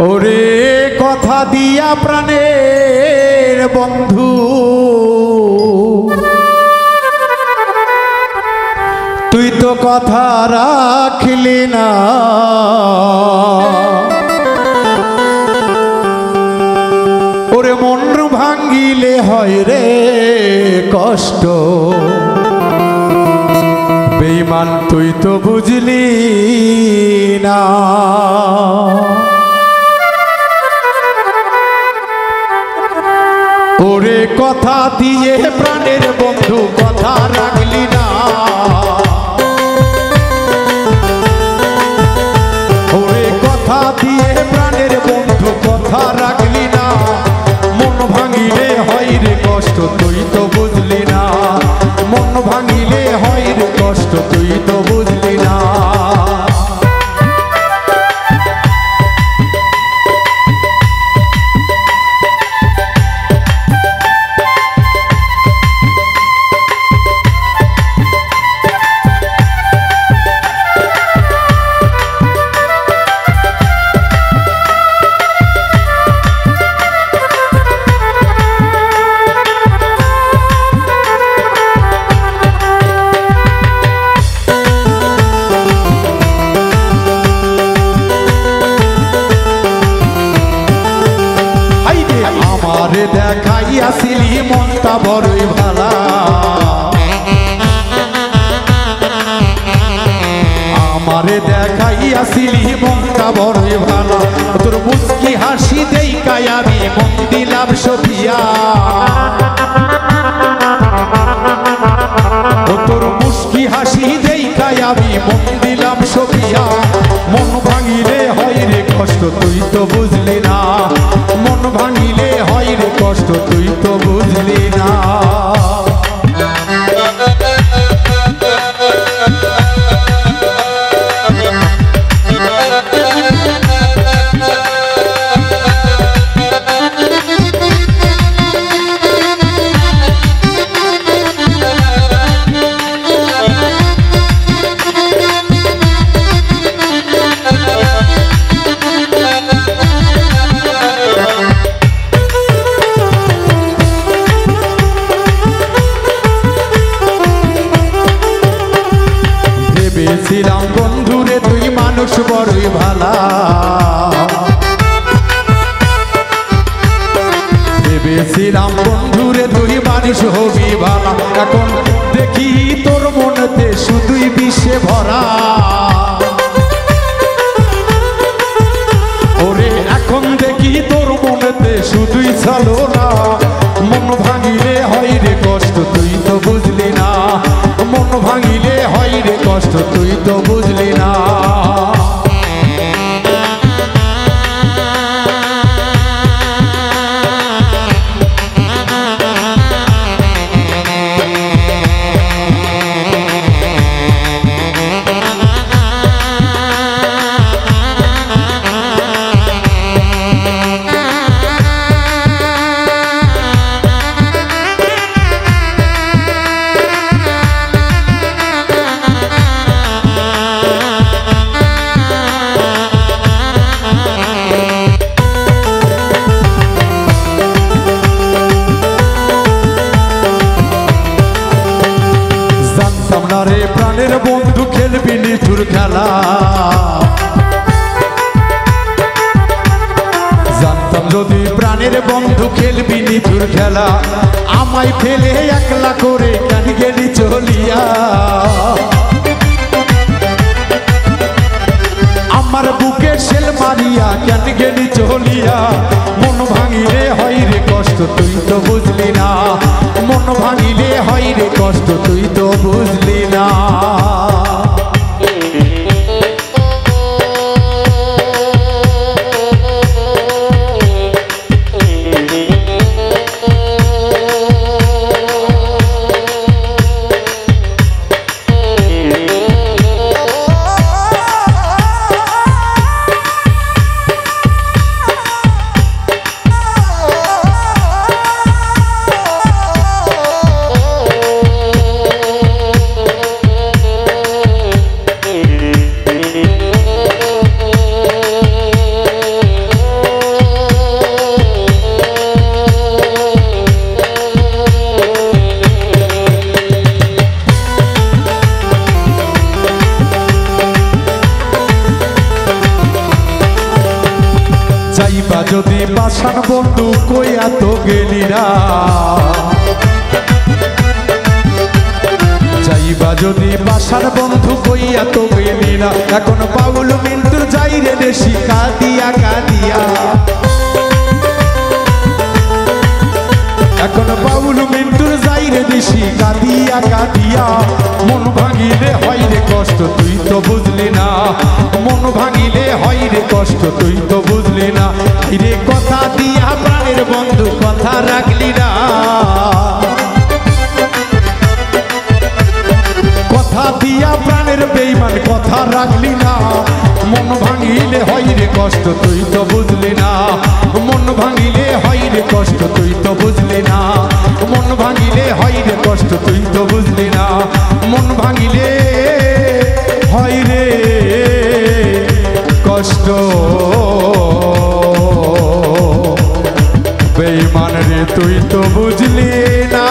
ওরে কথা দিয়া প্রাণের বন্ধু তুই তো কথা রাখলি না, ওরে মন ভাঙ্গিলে হয় রে কষ্ট, বেঈমান তুই তো বুঝলি না। ওরে কথা দিয়ে প্রাণের বন্ধু কথা রাখলি না, ওরে কথা দিয়ে প্রাণের বন্ধু কথা রাখলি না, মন ভাঙিলে হয় রে কষ্ট তুই তো বুঝলি না, মন ভাঙিলে হয় রে কষ্ট তুই তো বুঝলি না। আমারে দেখাইয়াছিলি মনটা বড়ই ভালা, আমারে দেখাইয়াছিলি মনটা বড়ই ভালা, তোর মুচকি হাসি দেখাই আমি মন দিলাম সফিয়া, তোর মুচকি হাসি দেখাই আমি মন দিলাম সফিয়া, মন ভাঙিলে হয় রে কষ্ট তুই তো বুঝলি না, মন ভাঙিলে হয় রে কষ্ট তুই তো বুঝলি না। ভেবেছিলাম বন্ধুরে তুই মানুষ বড়ই ভালা, ভেবেছিলাম বন্ধুরে তুই মানুষ হবি ভালা, এখন দেখি তোর মনেতে শুধুই বিষে ভরা, ওরে এখন দেখি তোর মনেতে শুধুই ছলনা, মন ভাঙিলে হয় রে কষ্ট তুই তো বুঝলি না, মন ভাঙিলে হয় রে কষ্ট তুই তো বুঝলি না। রে প্রাণের বন্ধু খেলবি নিঠুর খেলা, জানতাম যদি প্রাণের বন্ধু খেলবি নিঠুর খেলা, আমায় ফেলে একলা করে কেন গেলি চলিয়া, আমার বুকে শেল মারিয়া কেন গেলি চলিয়া, মন ভাঙিলে হয় রে কষ্ট তুই তো বুঝলি না, মন ভাঙিলে হয় রে কষ্ট তুই তো বুঝলি না। যাইবা যদি পাশান বন্ধু কইয়া তো গেলি না, যাইবা যদি বাসার বন্ধু কইয়া তো গেলি না। এখন বাউল মিন্টুর যাই রে দেশি কাঁদিয়া কাঁদিয়া, এখন বাউল মিন্টুর যাই রে দেশি কাঁদিয়া কাঁদিয়া। মন ভাঙিলে হয় রে কষ্ট তুই তো বুঝলি না, মন ভাঙিলে হয় রে কষ্ট তুই তো বুঝলি না। রে কথা দিয়া প্রাণের বন্ধু কথা রাখলি না, কথা দিয়া প্রাণের বেঈমান কথা রাখলি না। মন ভাঙিলে হয় রে কষ্ট তুই তো বুঝলি না, মন ভাঙিলে হয় রে কষ্ট তুই তো বুঝলি না, মন ভাঙিলে হয় রে কষ্ট তুই তো বুঝলি না, মন ভাঙিলে হয় রে কষ্ট বেঈমান রে তুই তো বুঝলি না।